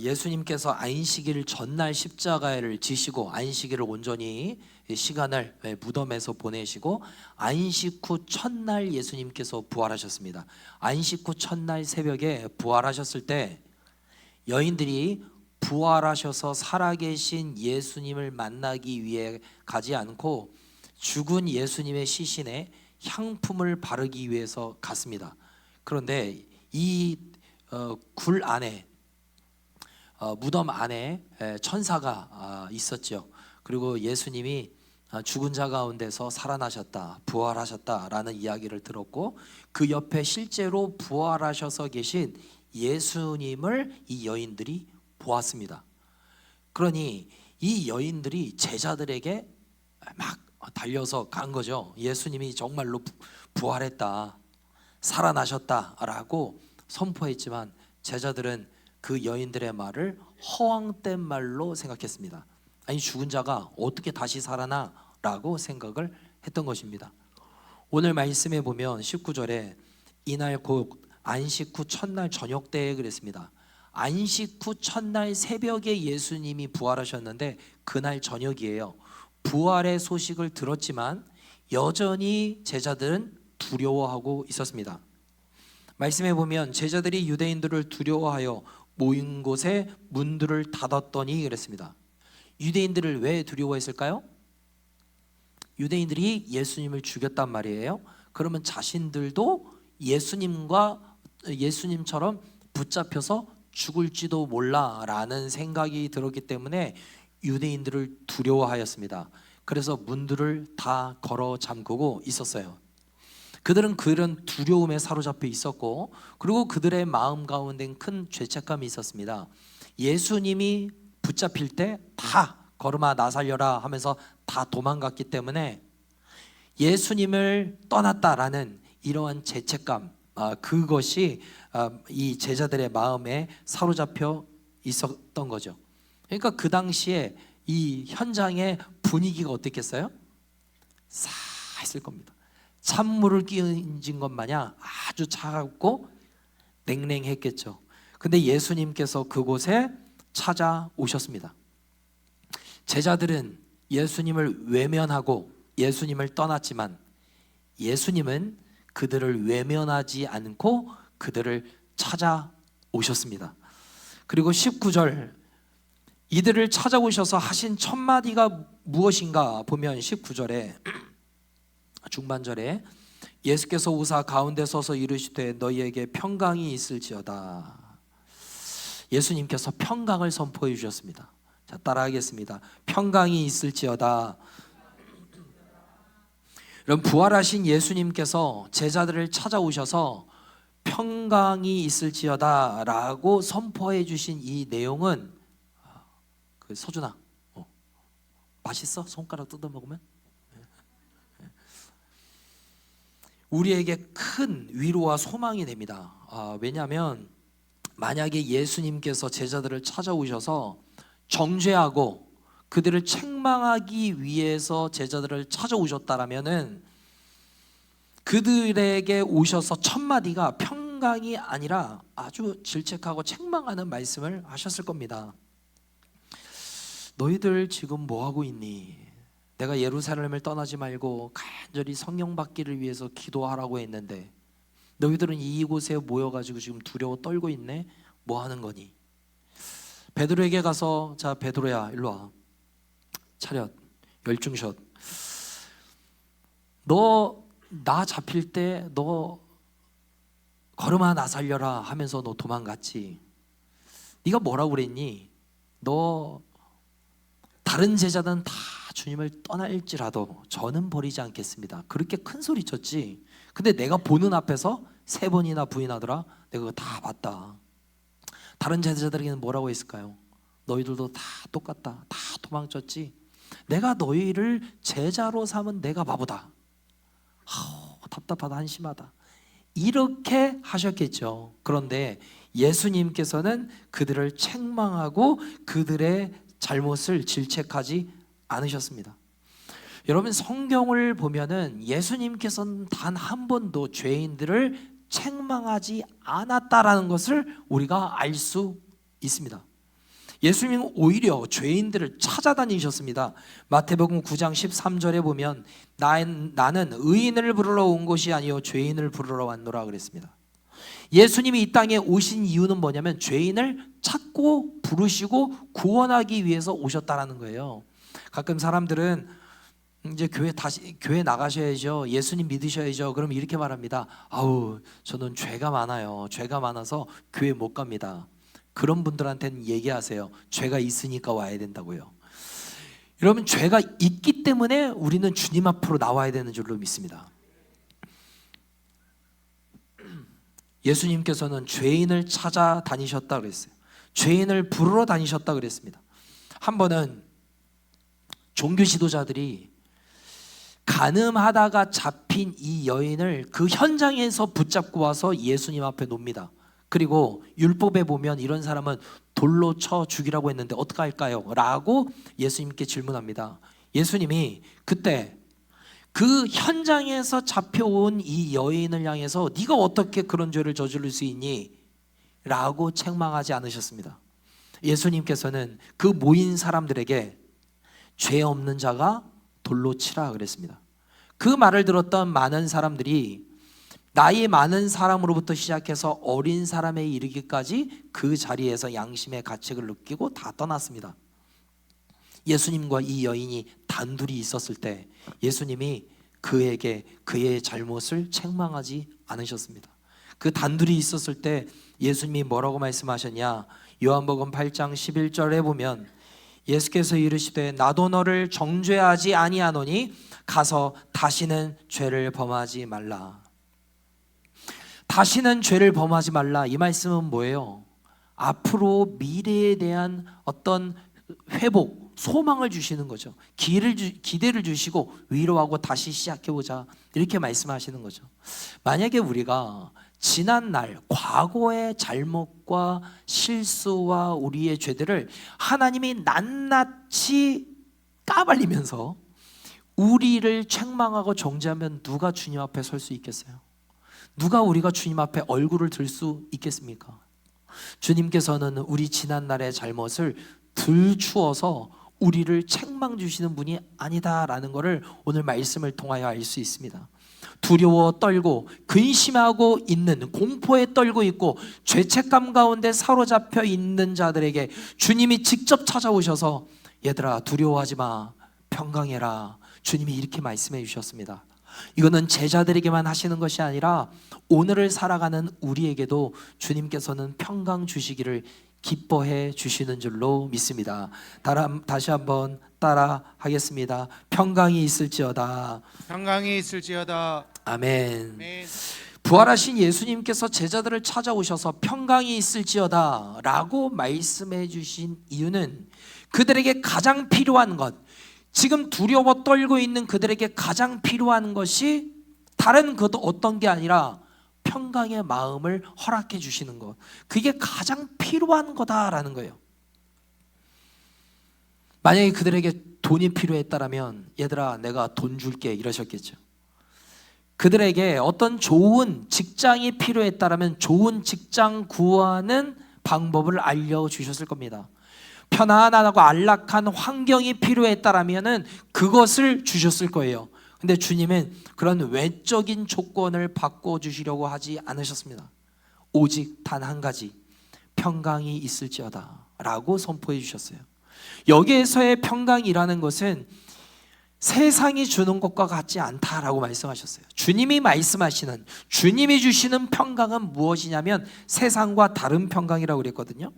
예수님께서 안식일 전날 십자가를 지시고 안식일을 온전히 시간을 무덤에서 보내시고 안식 후 첫날 예수님께서 부활하셨습니다. 안식 후 첫날 새벽에 부활하셨을 때 여인들이 부활하셔서 살아계신 예수님을 만나기 위해 가지 않고 죽은 예수님의 시신에 향품을 바르기 위해서 갔습니다. 그런데 이 굴 안에 무덤 안에 천사가 있었죠. 그리고 예수님이 죽은 자 가운데서 살아나셨다, 부활하셨다라는 이야기를 들었고 그 옆에 실제로 부활하셔서 계신 예수님을 이 여인들이 보았습니다. 그러니 이 여인들이 제자들에게 막 달려서 간 거죠. 예수님이 정말로 부활했다, 살아나셨다라고 선포했지만 제자들은 그 여인들의 말을 허황된 말로 생각했습니다. 아니, 죽은 자가 어떻게 다시 살아나? 라고 생각을 했던 것입니다. 오늘 말씀에 보면 19절에 이날 곧 안식 후 첫날 저녁 때에 그랬습니다. 안식 후 첫날 새벽에 예수님이 부활하셨는데 그날 저녁이에요. 부활의 소식을 들었지만 여전히 제자들은 두려워하고 있었습니다. 말씀에 보면 제자들이 유대인들을 두려워하여 모인 곳에 문들을 닫았더니 그랬습니다. 유대인들을 왜 두려워했을까요? 유대인들이 예수님을 죽였단 말이에요. 그러면 자신들도 예수님처럼 붙잡혀서 죽을지도 몰라라는 생각이 들었기 때문에 유대인들을 두려워하였습니다. 그래서 문들을 다 걸어 잠그고 있었어요. 그들은 그런 두려움에 사로잡혀 있었고 그리고 그들의 마음 가운데는 큰 죄책감이 있었습니다. 예수님이 붙잡힐 때 다 걸음아 나 살려라 하면서 다 도망갔기 때문에 예수님을 떠났다라는 이러한 죄책감, 그것이 이 제자들의 마음에 사로잡혀 있었던 거죠. 그러니까 그 당시에 이 현장의 분위기가 어땠겠어요? 싸했을 겁니다. 찬물을 끼얹은 것 마냥 아주 차갑고 냉랭했겠죠. 근데 예수님께서 그곳에 찾아오셨습니다. 제자들은 예수님을 외면하고 예수님을 떠났지만 예수님은 그들을 외면하지 않고 그들을 찾아오셨습니다. 그리고 19절 이들을 찾아오셔서 하신 첫 마디가 무엇인가 보면 19절에 중반절에 예수께서 오사 가운데 서서 이르시되 너희에게 평강이 있을지어다. 예수님께서 평강을 선포해 주셨습니다. 자, 따라하겠습니다. 평강이 있을지어다. 여러분, 부활하신 예수님께서 제자들을 찾아오셔서 평강이 있을지어다 라고 선포해 주신 이 내용은 서준아, 맛있어? 손가락 뜯어 먹으면? 우리에게 큰 위로와 소망이 됩니다. 왜냐하면 만약에 예수님께서 제자들을 찾아오셔서 정죄하고 그들을 책망하기 위해서 제자들을 찾아오셨다라면은 그들에게 오셔서 첫 마디가 평강이 아니라 아주 질책하고 책망하는 말씀을 하셨을 겁니다. 너희들 지금 뭐 하고 있니? 내가 예루살렘을 떠나지 말고 간절히 성령 받기를 위해서 기도하라고 했는데 너희들은 이곳에 모여가지고 지금 두려워 떨고 있네? 뭐 하는 거니? 베드로에게 가서 자 베드로야 일로 와. 차렷 열중샷. 너 나 잡힐 때 너 걸음아 나 살려라 하면서 너 도망갔지. 네가 뭐라고 그랬니? 너 다른 제자들은 다 주님을 떠날지라도 저는 버리지 않겠습니다. 그렇게 큰 소리 쳤지. 근데 내가 보는 앞에서 3번이나 부인하더라. 내가 그거 다 봤다. 다른 제자들에게는 뭐라고 했을까요? 너희들도 다 똑같다. 다 도망쳤지. 내가 너희를 제자로 삼은 내가 바보다. 답답하다, 한심하다. 이렇게 하셨겠죠. 그런데 예수님께서는 그들을 책망하고 그들의 잘못을 질책하지 않으셨습니다. 여러분, 성경을 보면은 예수님께서는 단 한 번도 죄인들을 책망하지 않았다라는 것을 우리가 알 수 있습니다. 예수님은 오히려 죄인들을 찾아다니셨습니다. 마태복음 9장 13절에 보면 나는 의인을 부르러 온 것이 아니요 죄인을 부르러 왔노라 그랬습니다. 예수님이 이 땅에 오신 이유는 뭐냐면 죄인을 찾고 부르시고 구원하기 위해서 오셨다라는 거예요. 가끔 사람들은 이제 교회 나가셔야죠. 예수님 믿으셔야죠. 그럼 이렇게 말합니다. 아우, 저는 죄가 많아요. 죄가 많아서 교회 못 갑니다. 그런 분들한테는 얘기하세요. 죄가 있으니까 와야 된다고요. 여러분, 죄가 있기 때문에 우리는 주님 앞으로 나와야 되는 줄로 믿습니다. 예수님께서는 죄인을 찾아다니셨다 그랬어요. 죄인을 부르러 다니셨다 그랬습니다. 한 번은 종교 지도자들이 간음하다가 잡힌 이 여인을 그 현장에서 붙잡고 와서 예수님 앞에 놓습니다. 그리고 율법에 보면 이런 사람은 돌로 쳐 죽이라고 했는데 어떻게 할까요? 라고 예수님께 질문합니다. 예수님이 그때 그 현장에서 잡혀온 이 여인을 향해서 네가 어떻게 그런 죄를 저지를 수 있니? 라고 책망하지 않으셨습니다. 예수님께서는 그 모인 사람들에게 죄 없는 자가 돌로 치라 그랬습니다. 그 말을 들었던 많은 사람들이 나이 많은 사람으로부터 시작해서 어린 사람에 이르기까지 그 자리에서 양심의 가책을 느끼고 다 떠났습니다. 예수님과 이 여인이 단둘이 있었을 때 예수님이 그에게 그의 잘못을 책망하지 않으셨습니다. 그 단둘이 있었을 때 예수님이 뭐라고 말씀하셨냐? 요한복음 8장 11절에 보면 예수께서 이르시되 나도 너를 정죄하지 아니하노니 가서 다시는 죄를 범하지 말라. 다시는 죄를 범하지 말라. 이 말씀은 뭐예요? 앞으로 미래에 대한 어떤 회복, 소망을 주시는 거죠. 기대를 주시고 위로하고 다시 시작해보자, 이렇게 말씀하시는 거죠. 만약에 우리가 지난날 과거의 잘못과 실수와 우리의 죄들을 하나님이 낱낱이 까발리면서 우리를 책망하고 정죄하면 누가 주님 앞에 설 수 있겠어요? 누가 우리가 주님 앞에 얼굴을 들 수 있겠습니까? 주님께서는 우리 지난날의 잘못을 들추어서 우리를 책망 주시는 분이 아니다라는 것을 오늘 말씀을 통하여 알 수 있습니다. 두려워 떨고 근심하고 있는, 공포에 떨고 있고 죄책감 가운데 사로잡혀 있는 자들에게 주님이 직접 찾아오셔서 얘들아 두려워하지 마, 평강해라, 주님이 이렇게 말씀해 주셨습니다. 이거는 제자들에게만 하시는 것이 아니라 오늘을 살아가는 우리에게도 주님께서는 평강 주시기를 기뻐해 주시는 줄로 믿습니다. 다시 한번 따라 하겠습니다. 평강이 있을지어다. 평강이 있을지어다. 아멘. 아멘. 부활하신 예수님께서 제자들을 찾아오셔서 평강이 있을지어다 라고 말씀해 주신 이유는 그들에게 가장 필요한 것, 지금 두려워 떨고 있는 그들에게 가장 필요한 것이 다른 그 어떤 게 아니라 평강의 마음을 허락해 주시는 것, 그게 가장 필요한 거다라는 거예요. 만약에 그들에게 돈이 필요했다면 얘들아 내가 돈 줄게 이러셨겠죠. 그들에게 어떤 좋은 직장이 필요했다면 좋은 직장 구하는 방법을 알려주셨을 겁니다. 편안하고 안락한 환경이 필요했다면 그것을 주셨을 거예요. 근데 주님은 그런 외적인 조건을 바꿔주시려고 하지 않으셨습니다. 오직 단 한 가지, 평강이 있을지어다 라고 선포해 주셨어요. 여기에서의 평강이라는 것은 세상이 주는 것과 같지 않다라고 말씀하셨어요. 주님이 말씀하시는, 주님이 주시는 평강은 무엇이냐면 세상과 다른 평강이라고 그랬거든요.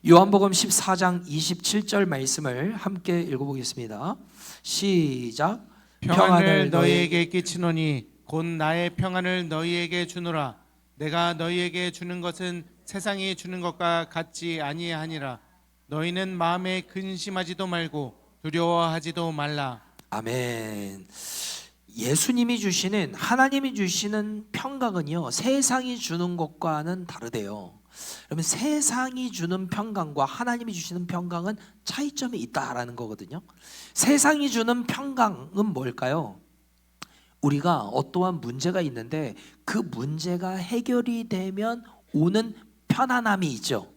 요한복음 14장 27절 말씀을 함께 읽어보겠습니다. 시작. 평안을 너희에게 끼치노니 곧 나의 평안을 너희에게 주노라. 내가 너희에게 주는 것은 세상이 주는 것과 같지 아니하니라. 너희는 마음에 근심하지도 말고 두려워하지도 말라. 아멘. 예수님이 주시는, 하나님이 주시는 평강은요 세상이 주는 것과는 다르대요. 그러면 세상이 주는 평강과 하나님이 주시는 평강은 차이점이 있다라는 거거든요. 세상이 주는 평강은 뭘까요? 우리가 어떠한 문제가 있는데 그 문제가 해결이 되면 오는 편안함이 있죠.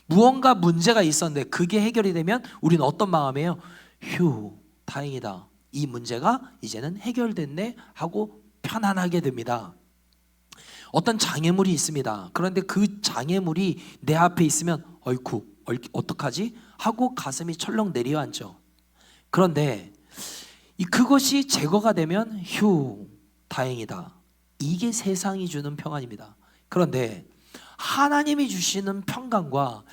무언가 문제가 있었는데 그게 해결이 되면 우리는 어떤 마음이에요? 휴, 다행이다. 이 문제가 이제는 해결됐네 하고 편안하게 됩니다. 어떤 장애물이 있습니다. 그런데 그 장애물이 내 앞에 있으면 어이쿠, 어떡하지? 하고 가슴이 철렁 내려앉죠. 그런데 그것이 제거가 되면 휴, 다행이다. 이게 세상이 주는 평안입니다. 그런데 하나님이 주시는 평강과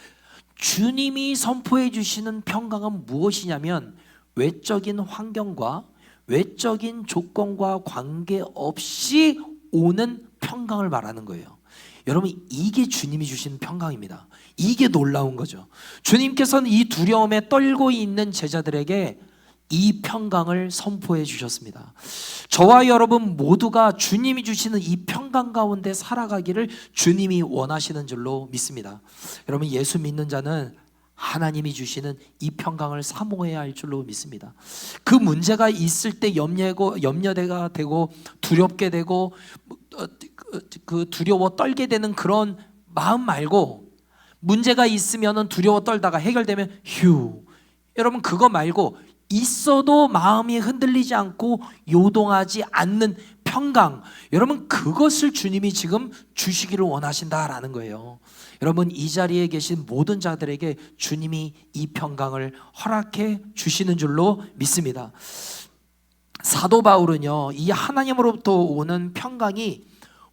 주님이 선포해 주시는 평강은 무엇이냐면 외적인 환경과 외적인 조건과 관계없이 오는 평강을 말하는 거예요. 여러분, 이게 주님이 주신 평강입니다. 이게 놀라운 거죠. 주님께서는 이 두려움에 떨고 있는 제자들에게 이 평강을 선포해 주셨습니다. 저와 여러분 모두가 주님이 주시는 이 평강 가운데 살아가기를 주님이 원하시는 줄로 믿습니다. 여러분, 예수 믿는 자는 하나님이 주시는 이 평강을 사모해야 할 줄로 믿습니다. 그 문제가 있을 때 염려가 되고 두렵게 되고 그 두려워 떨게 되는 그런 마음 말고, 문제가 있으면 두려워 떨다가 해결되면 휴, 여러분 그거 말고 있어도 마음이 흔들리지 않고 요동하지 않는 평강, 여러분 그것을 주님이 지금 주시기를 원하신다라는 거예요. 여러분, 이 자리에 계신 모든 자들에게 주님이 이 평강을 허락해 주시는 줄로 믿습니다. 사도 바울은요, 이 하나님으로부터 오는 평강이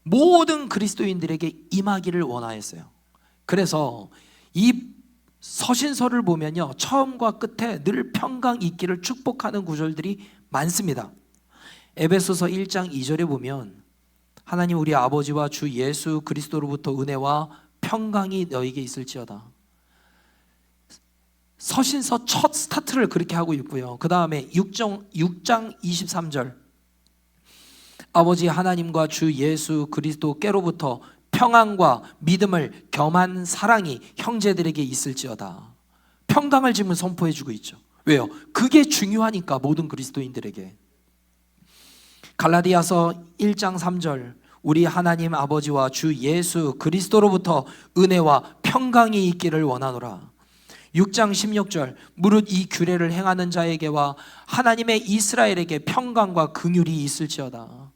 모든 그리스도인들에게 임하기를 원하였어요. 그래서 이 서신서를 보면요, 처음과 끝에 늘 평강 있기를 축복하는 구절들이 많습니다. 에베소서 1장 2절에 보면 하나님 우리 아버지와 주 예수 그리스도로부터 은혜와 평강이 너에게 있을지어다. 서신서 첫 스타트를 그렇게 하고 있고요. 그 다음에 6장 23절, 아버지 하나님과 주 예수 그리스도께로부터 평안과 믿음을 겸한 사랑이 형제들에게 있을지어다. 평강을 지금 선포해 주고 있죠. 왜요? 그게 중요하니까 모든 그리스도인들에게. 갈라디아서 1장 3절, 우리 하나님 아버지와 주 예수 그리스도로부터 은혜와 평강이 있기를 원하노라. 6장 16절, 무릇 이 규례를 행하는 자에게와 하나님의 이스라엘에게 평강과 긍휼이 있을지어다.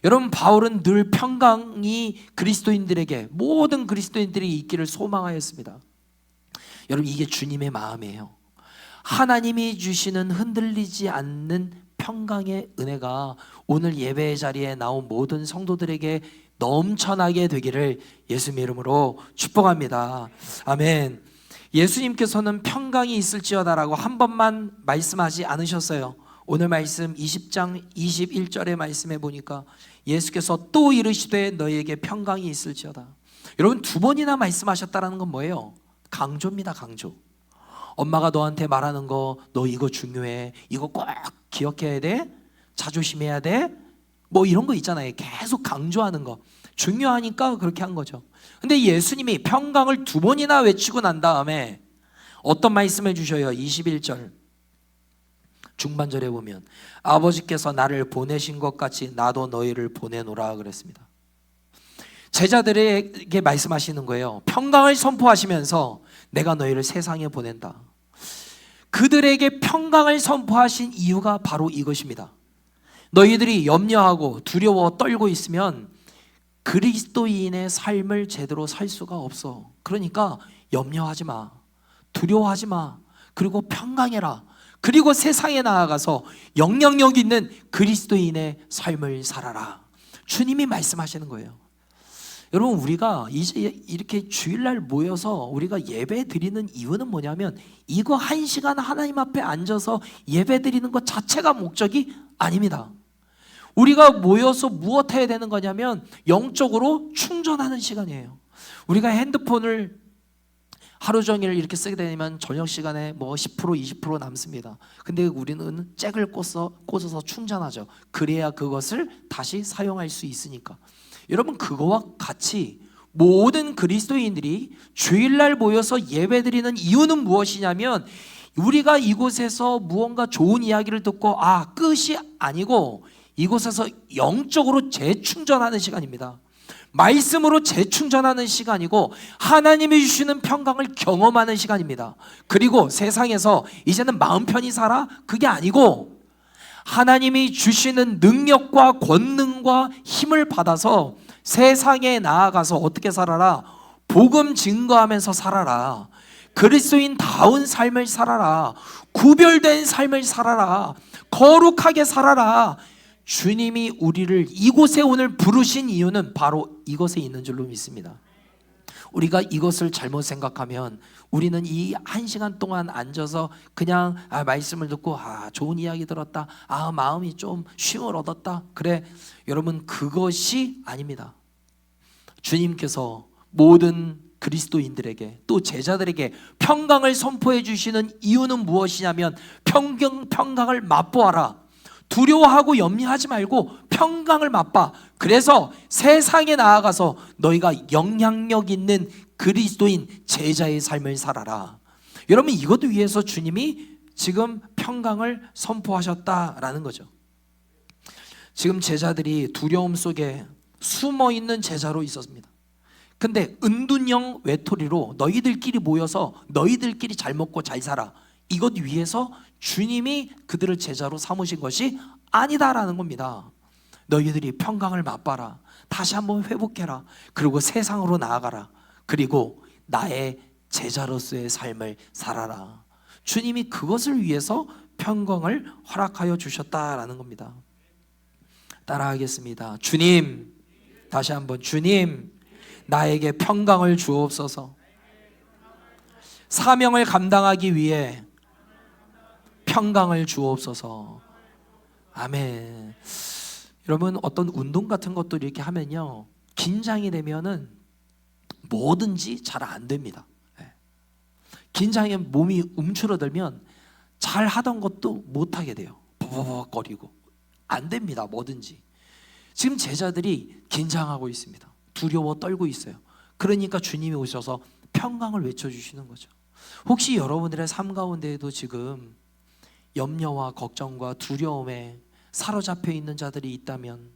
여러분, 바울은 늘 평강이 그리스도인들에게, 모든 그리스도인들이 있기를 소망하였습니다. 여러분, 이게 주님의 마음이에요. 하나님이 주시는 흔들리지 않는 평강의 은혜가 오늘 예배의 자리에 나온 모든 성도들에게 넘쳐나게 되기를 예수님의 이름으로 축복합니다. 아멘. 예수님께서는 평강이 있을지어다라고 한 번만 말씀하지 않으셨어요. 오늘 말씀 20장 21절의 말씀에 보니까 예수께서 또 이르시되 너희에게 평강이 있을지어다. 여러분, 두 번이나 말씀하셨다는 건 뭐예요? 강조입니다. 강조. 엄마가 너한테 말하는 거, 너 이거 중요해, 이거 꼭 기억해야 돼, 자조심해야 돼, 뭐 이런 거 있잖아요. 계속 강조하는 거, 중요하니까 그렇게 한 거죠. 근데 예수님이 평강을 두 번이나 외치고 난 다음에 어떤 말씀을 주셔요? 21절 중반절에 보면 아버지께서 나를 보내신 것 같이 나도 너희를 보내노라 그랬습니다. 제자들에게 말씀하시는 거예요. 평강을 선포하시면서 내가 너희를 세상에 보낸다. 그들에게 평강을 선포하신 이유가 바로 이것입니다. 너희들이 염려하고 두려워 떨고 있으면 그리스도인의 삶을 제대로 살 수가 없어. 그러니까 염려하지 마, 두려워하지 마, 그리고 평강해라. 그리고 세상에 나아가서 영향력 있는 그리스도인의 삶을 살아라. 주님이 말씀하시는 거예요. 여러분, 우리가 이제 이렇게 주일날 모여서 우리가 예배 드리는 이유는 뭐냐면, 이거 1시간 하나님 앞에 앉아서 예배 드리는 것 자체가 목적이 아닙니다. 우리가 모여서 무엇 해야 되는 거냐면 영적으로 충전하는 시간이에요. 우리가 핸드폰을 하루 종일 이렇게 쓰게 되면 저녁 시간에 뭐 10% 20% 남습니다. 근데 우리는 잭을 꽂아서 충전하죠. 그래야 그것을 다시 사용할 수 있으니까. 여러분, 그거와 같이 모든 그리스도인들이 주일날 모여서 예배드리는 이유는 무엇이냐면, 우리가 이곳에서 무언가 좋은 이야기를 듣고 끝이 아니고 이곳에서 영적으로 재충전하는 시간입니다. 말씀으로 재충전하는 시간이고 하나님이 주시는 평강을 경험하는 시간입니다. 그리고 세상에서 이제는 마음 편히 살아? 그게 아니고 하나님이 주시는 능력과 권능과 힘을 받아서 세상에 나아가서 어떻게 살아라? 복음 증거하면서 살아라. 그리스도인다운 삶을 살아라. 구별된 삶을 살아라. 거룩하게 살아라. 주님이 우리를 이곳에 오늘 부르신 이유는 바로 이것에 있는 줄로 믿습니다. 우리가 이것을 잘못 생각하면 우리는 이 1시간 동안 앉아서 그냥 말씀을 듣고 좋은 이야기 들었다, 마음이 좀 쉼을 얻었다, 그래. 여러분, 그것이 아닙니다. 주님께서 모든 그리스도인들에게 또 제자들에게 평강을 선포해 주시는 이유는 무엇이냐면 평강을 맛보아라. 두려워하고 염려하지 말고 평강을 맛봐. 그래서 세상에 나아가서 너희가 영향력 있는 그리스도인 제자의 삶을 살아라. 여러분, 이것도 위해서 주님이 지금 평강을 선포하셨다라는 거죠. 지금 제자들이 두려움 속에 숨어있는 제자로 있었습니다. 근데 은둔형 외톨이로 너희들끼리 모여서 너희들끼리 잘 먹고 잘 살아, 이것 위해서 주님이 그들을 제자로 삼으신 것이 아니다라는 겁니다. 너희들이 평강을 맛봐라. 다시 한번 회복해라. 그리고 세상으로 나아가라. 그리고 나의 제자로서의 삶을 살아라. 주님이 그것을 위해서 평강을 허락하여 주셨다라는 겁니다. 따라하겠습니다. 주님, 다시 한번, 주님, 나에게 평강을 주옵소서. 사명을 감당하기 위해 평강을 주옵소서. 아멘. 여러분, 어떤 운동 같은 것도 이렇게 하면요, 긴장이 되면은 뭐든지 잘 안 됩니다. 긴장에 몸이 움츠러들면 잘 하던 것도 못 하게 돼요. 버벅거리고 안 됩니다. 뭐든지. 지금 제자들이 긴장하고 있습니다. 두려워 떨고 있어요. 그러니까 주님이 오셔서 평강을 외쳐주시는 거죠. 혹시 여러분들의 삶 가운데에도 지금 염려와 걱정과 두려움에 사로잡혀 있는 자들이 있다면,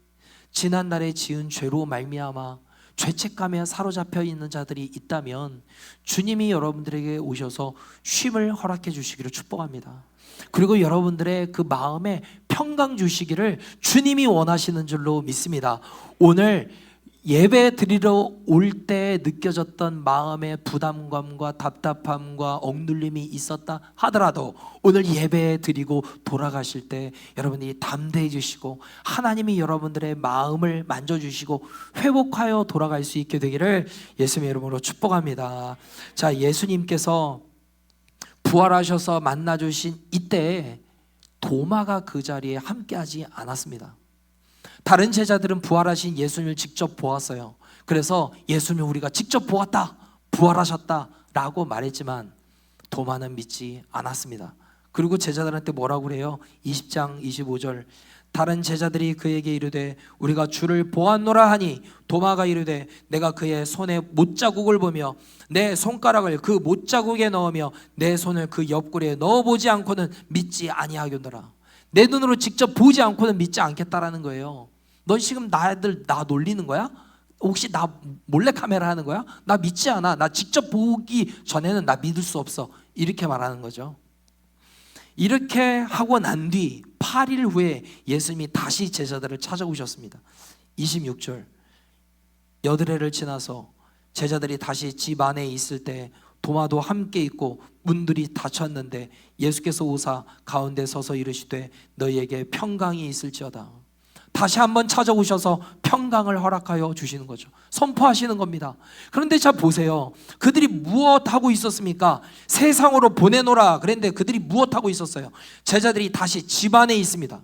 지난날에 지은 죄로 말미암아 죄책감에 사로잡혀 있는 자들이 있다면 주님이 여러분들에게 오셔서 쉼을 허락해 주시기를 축복합니다. 그리고 여러분들의 그 마음에 평강 주시기를 주님이 원하시는 줄로 믿습니다. 오늘 예배 드리러 올 때 느껴졌던 마음의 부담감과 답답함과 억눌림이 있었다 하더라도 오늘 예배 드리고 돌아가실 때 여러분이 담대해지시고 하나님이 여러분들의 마음을 만져주시고 회복하여 돌아갈 수 있게 되기를 예수님의 이름으로 축복합니다. 자, 예수님께서 부활하셔서 만나주신 이때 도마가 그 자리에 함께하지 않았습니다. 다른 제자들은 부활하신 예수님을 직접 보았어요. 그래서 예수님을 우리가 직접 보았다, 부활하셨다 라고 말했지만 도마는 믿지 않았습니다. 그리고 제자들한테 뭐라고 그래요? 20장 25절, 다른 제자들이 그에게 이르되 우리가 주를 보았노라 하니 도마가 이르되 내가 그의 손에 못자국을 보며 내 손가락을 그 못자국에 넣으며 내 손을 그 옆구리에 넣어보지 않고는 믿지 아니하겠노라. 내 눈으로 직접 보지 않고는 믿지 않겠다라는 거예요. 넌 지금 나 놀리는 거야? 혹시 나 몰래카메라 하는 거야? 나 믿지 않아. 나 직접 보기 전에는 나 믿을 수 없어. 이렇게 말하는 거죠. 이렇게 하고 난 뒤 8일 후에 예수님이 다시 제자들을 찾아오셨습니다. 26절, 여드레를 지나서 제자들이 다시 집 안에 있을 때 도마도 함께 있고 문들이 닫혔는데 예수께서 오사 가운데 서서 이르시되 너희에게 평강이 있을지어다. 다시 한번 찾아오셔서 평강을 허락하여 주시는 거죠. 선포하시는 겁니다. 그런데 자 보세요. 그들이 무엇하고 있었습니까? 세상으로 보내노라 그랬는데 그들이 무엇하고 있었어요? 제자들이 다시 집 안에 있습니다.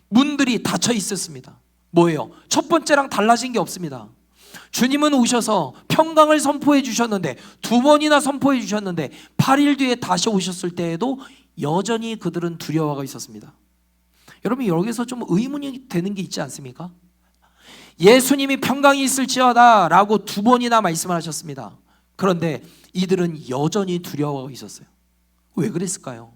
문들이 닫혀 있었습니다. 뭐예요? 첫 번째랑 달라진 게 없습니다. 주님은 오셔서 평강을 선포해 주셨는데, 2번이나 선포해 주셨는데 8일 뒤에 다시 오셨을 때에도 여전히 그들은 두려워하고 있었습니다. 여러분, 여기서 좀 의문이 되는 게 있지 않습니까? 예수님이 평강이 있을지어다 라고 2번이나 말씀을 하셨습니다. 그런데 이들은 여전히 두려워하고 있었어요. 왜 그랬을까요?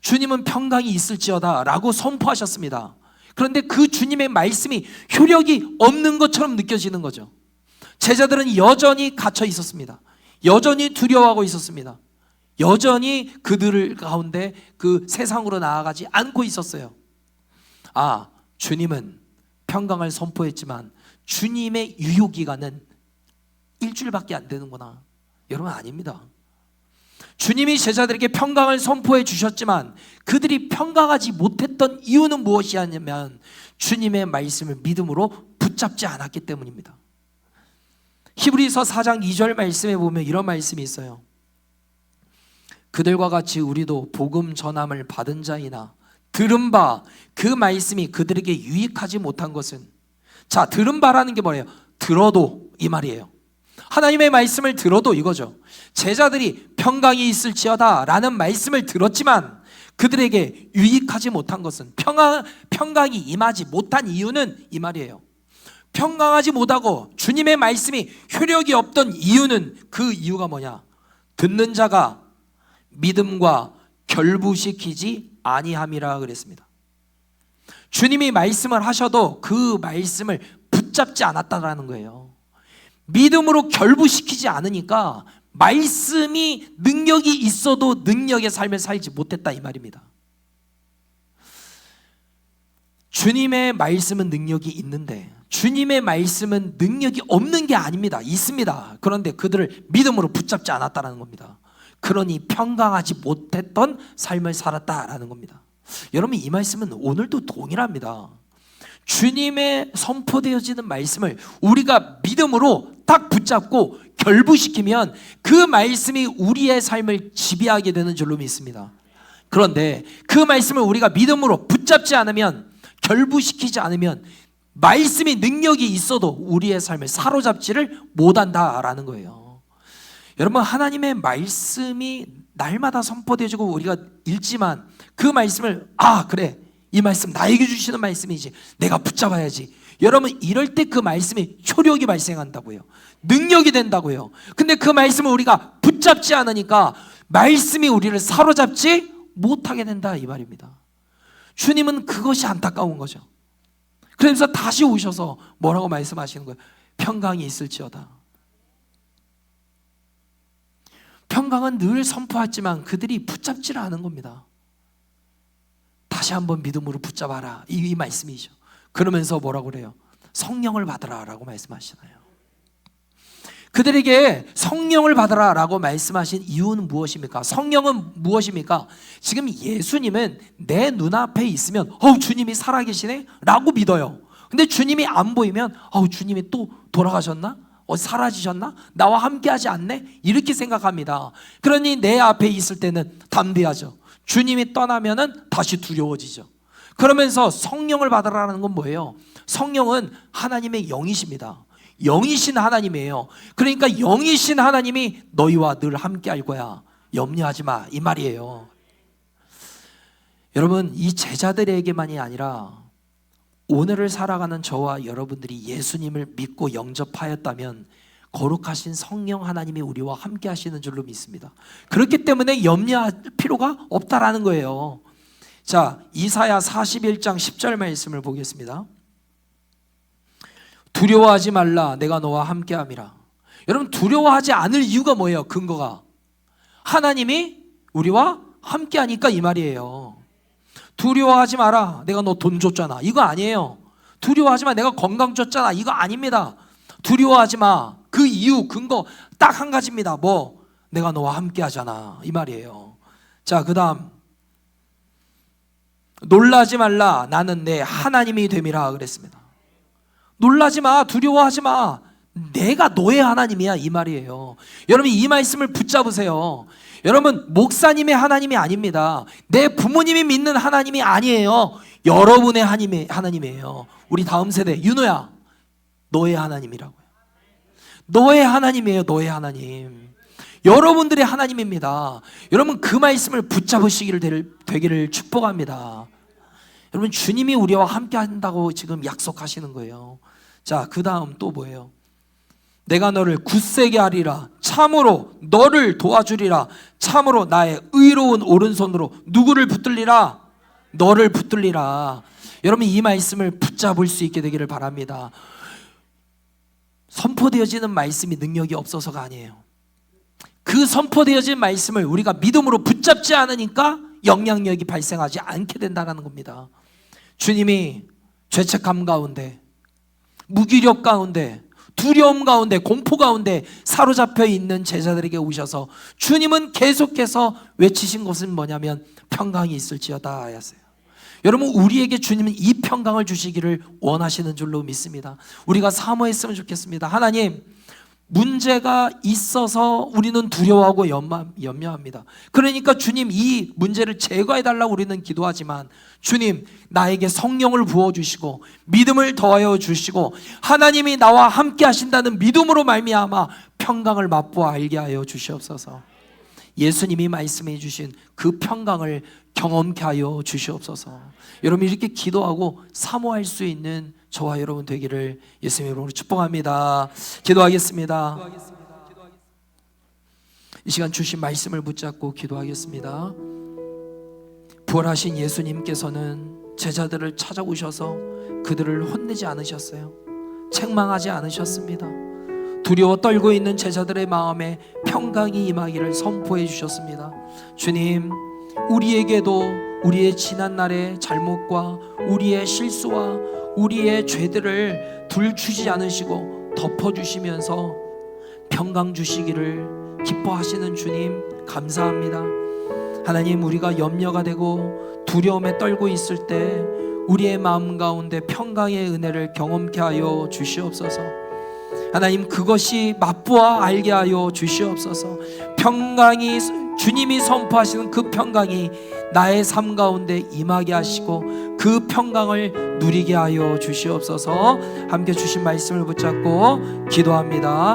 주님은 평강이 있을지어다 라고 선포하셨습니다. 그런데 그 주님의 말씀이 효력이 없는 것처럼 느껴지는 거죠. 제자들은 여전히 갇혀 있었습니다. 여전히 두려워하고 있었습니다. 여전히 그들 가운데 그 세상으로 나아가지 않고 있었어요. 아, 주님은 평강을 선포했지만 주님의 유효기간은 일주일밖에 안 되는구나. 여러분, 아닙니다. 주님이 제자들에게 평강을 선포해 주셨지만 그들이 평강하지 못했던 이유는 무엇이었냐면 주님의 말씀을 믿음으로 붙잡지 않았기 때문입니다. 히브리서 4장 2절 말씀에 보면 이런 말씀이 있어요. 그들과 같이 우리도 복음 전함을 받은 자이나 들은 바 그 말씀이 그들에게 유익하지 못한 것은, 자, 들은 바라는 게 뭐예요? 들어도, 이 말이에요. 하나님의 말씀을 들어도 이거죠. 제자들이 평강이 있을지어다 라는 말씀을 들었지만 그들에게 유익하지 못한 것은, 평강이 임하지 못한 이유는 이 말이에요. 평강하지 못하고 주님의 말씀이 효력이 없던 이유는, 그 이유가 뭐냐? 듣는 자가 믿음과 결부시키지 아니함이라 그랬습니다. 주님이 말씀을 하셔도 그 말씀을 붙잡지 않았다라는 거예요. 믿음으로 결부시키지 않으니까 말씀이 능력이 있어도 능력의 삶을 살지 못했다, 이 말입니다. 주님의 말씀은 능력이 있는데 주님의 말씀은 능력이 없는 게 아닙니다. 있습니다. 그런데 그들을 믿음으로 붙잡지 않았다는 겁니다. 그러니 평강하지 못했던 삶을 살았다라는 겁니다. 여러분, 이 말씀은 오늘도 동일합니다. 주님의 선포되어지는 말씀을 우리가 믿음으로 딱 붙잡고 결부시키면 그 말씀이 우리의 삶을 지배하게 되는 줄로 믿습니다. 그런데 그 말씀을 우리가 믿음으로 붙잡지 않으면, 결부시키지 않으면 말씀이 능력이 있어도 우리의 삶을 사로잡지를 못한다라는 거예요. 여러분, 하나님의 말씀이 날마다 선포되어지고 우리가 읽지만 그 말씀을, 아, 그래, 이 말씀 나에게 주시는 말씀이지, 내가 붙잡아야지. 여러분, 이럴 때 그 말씀이 효력이 발생한다고요. 능력이 된다고요. 근데 그 말씀을 우리가 붙잡지 않으니까 말씀이 우리를 사로잡지 못하게 된다, 이 말입니다. 주님은 그것이 안타까운 거죠. 그래서 다시 오셔서 뭐라고 말씀하시는 거예요? 평강이 있을지어다. 평강은 늘 선포하지만 그들이 붙잡지를 않은 겁니다. 다시 한번 믿음으로 붙잡아라, 이 말씀이죠. 그러면서 뭐라고 그래요? 성령을 받으라 라고 말씀하시나요? 그들에게 성령을 받으라 라고 말씀하신 이유는 무엇입니까? 성령은 무엇입니까? 지금 예수님은 내 눈앞에 있으면 주님이 살아계시네? 라고 믿어요. 근데 주님이 안 보이면 주님이 또 돌아가셨나? 사라지셨나? 나와 함께하지 않네? 이렇게 생각합니다. 그러니 내 앞에 있을 때는 담대하죠. 주님이 떠나면은 다시 두려워지죠. 그러면서 성령을 받으라는 건 뭐예요? 성령은 하나님의 영이십니다. 영이신 하나님이에요. 그러니까 영이신 하나님이 너희와 늘 함께 할 거야, 염려하지 마, 이 말이에요. 여러분, 이 제자들에게만이 아니라 오늘을 살아가는 저와 여러분들이 예수님을 믿고 영접하였다면 거룩하신 성령 하나님이 우리와 함께 하시는 줄로 믿습니다. 그렇기 때문에 염려할 필요가 없다라는 거예요. 자, 이사야 41장 10절 말씀을 보겠습니다. 두려워하지 말라, 내가 너와 함께함이라. 여러분, 두려워하지 않을 이유가 뭐예요? 근거가 하나님이 우리와 함께하니까 이 말이에요. 두려워하지 마라, 내가 너 돈 줬잖아, 이거 아니에요. 두려워하지 마, 내가 건강 줬잖아, 이거 아닙니다. 두려워하지 마, 그 이유, 근거 딱 한 가지입니다. 뭐? 내가 너와 함께 하잖아, 이 말이에요. 자, 그 다음, 놀라지 말라, 나는 내 하나님이 됨이라 그랬습니다. 놀라지 마, 두려워하지 마, 내가 너의 하나님이야, 이 말이에요. 여러분, 이 말씀을 붙잡으세요. 여러분, 목사님의 하나님이 아닙니다. 내 부모님이 믿는 하나님이 아니에요. 여러분의 하나님이에요. 우리 다음 세대, 윤호야, 너의 하나님이라고요. 너의 하나님이에요. 너의 하나님, 여러분들의 하나님입니다. 여러분, 그 말씀을 붙잡으시기를 되기를 축복합니다. 여러분, 주님이 우리와 함께 한다고 지금 약속하시는 거예요. 자, 그 다음 또 뭐예요? 내가 너를 굳세게 하리라, 참으로 너를 도와주리라, 참으로 나의 의로운 오른손으로 누구를 붙들리라? 너를 붙들리라. 여러분 이 말씀을 붙잡을 수 있게 되기를 바랍니다. 선포되어지는 말씀이 능력이 없어서가 아니에요. 그 선포되어진 말씀을 우리가 믿음으로 붙잡지 않으니까 영향력이 발생하지 않게 된다는 겁니다. 주님이 죄책감 가운데, 무기력 가운데, 두려움 가운데, 공포 가운데 사로잡혀 있는 제자들에게 오셔서 주님은 계속해서 외치신 것은 뭐냐면 평강이 있을지어다 하였어요. 여러분 우리에게 주님은 이 평강을 주시기를 원하시는 줄로 믿습니다. 우리가 사모했으면 좋겠습니다. 하나님, 문제가 있어서 우리는 두려워하고 염려합니다. 그러니까 주님 이 문제를 제거해달라고 우리는 기도하지만 주님 나에게 성령을 부어주시고 믿음을 더하여 주시고 하나님이 나와 함께 하신다는 믿음으로 말미암아 평강을 맛보아 알게 하여 주시옵소서. 예수님이 말씀해 주신 그 평강을 경험케 하여 주시옵소서. 여러분 이렇게 기도하고 사모할 수 있는 저와 여러분 되기를 예수님의 이름으로 축복합니다. 기도하겠습니다. 이 시간 주신 말씀을 붙잡고 기도하겠습니다. 부활하신 예수님께서는 제자들을 찾아오셔서 그들을 혼내지 않으셨어요. 책망하지 않으셨습니다. 두려워 떨고 있는 제자들의 마음에 평강이 임하기를 선포해 주셨습니다. 주님, 우리에게도 우리의 지난날의 잘못과 우리의 실수와 우리의 죄들을 들추지 않으시고 덮어주시면서 평강 주시기를 기뻐하시는 주님 감사합니다. 하나님, 우리가 염려가 되고 두려움에 떨고 있을 때 우리의 마음 가운데 평강의 은혜를 경험케 하여 주시옵소서. 하나님, 그것이 맛보아 알게 하여 주시옵소서. 평강이, 주님이 선포하시는 그 평강이 나의 삶 가운데 임하게 하시고 그 평강을 누리게 하여 주시옵소서. 함께 주신 말씀을 붙잡고 기도합니다.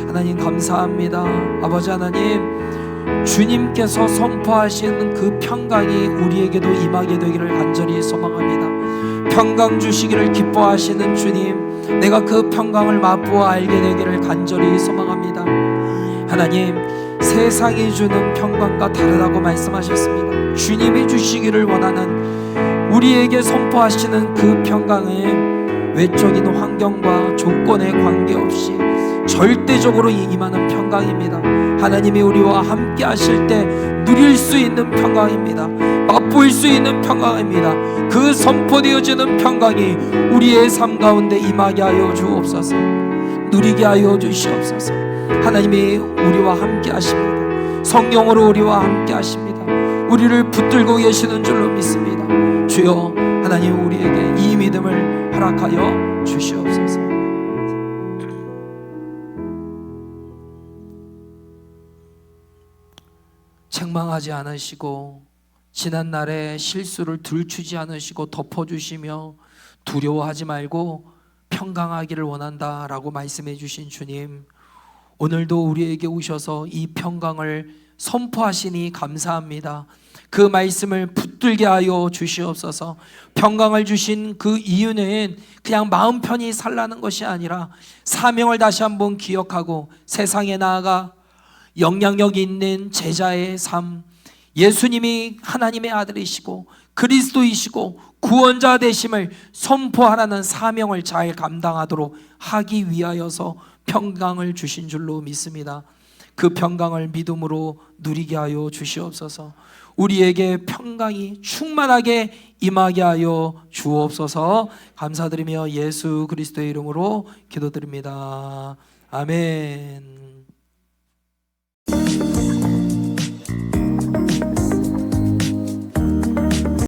하나님 감사합니다. 아버지 하나님, 주님께서 선포하시는 그 평강이 우리에게도 임하게 되기를 간절히 소망합니다. 평강 주시기를 기뻐하시는 주님, 내가 그 평강을 맛보아 알게 되기를 간절히 소망합니다. 하나님, 세상이 주는 평강과 다르다고 말씀하셨습니다. 주님이 주시기를 원하는 우리에게 선포하시는 그 평강은 외적인 환경과 조건에 관계없이 절대적으로 임하는 평강입니다. 하나님이 우리와 함께 하실 때 누릴 수 있는 평강입니다. 맛보일 수 있는 평강입니다. 그 선포되어지는 평강이 우리의 삶 가운데 임하게 하여 주옵소서. 누리게 하여 주시옵소서. 하나님이 우리와 함께 하십니다. 성령으로 우리와 함께 하십니다. 우리를 붙들고 계시는 줄로 믿습니다. 주여, 하나님 우리에게 이 믿음을 허락하여 주시옵소서. 책망하지 않으시고 지난날의 실수를 들추지 않으시고 덮어주시며 두려워하지 말고 평강하기를 원한다라고 말씀해 주신 주님, 오늘도 우리에게 오셔서 이 평강을 선포하시니 감사합니다. 그 말씀을 붙들게 하여 주시옵소서. 평강을 주신 그 이유는 그냥 마음 편히 살라는 것이 아니라 사명을 다시 한번 기억하고 세상에 나아가 영향력 있는 제자의 삶, 예수님이 하나님의 아들이시고 그리스도이시고 구원자 되심을 선포하라는 사명을 잘 감당하도록 하기 위하여서 평강을 주신 줄로 믿습니다. 그 평강을 믿음으로 누리게 하여 주시옵소서. 우리에게 평강이 충만하게 임하게 하여 주옵소서. 감사드리며 예수 그리스도의 이름으로 기도드립니다. 아멘.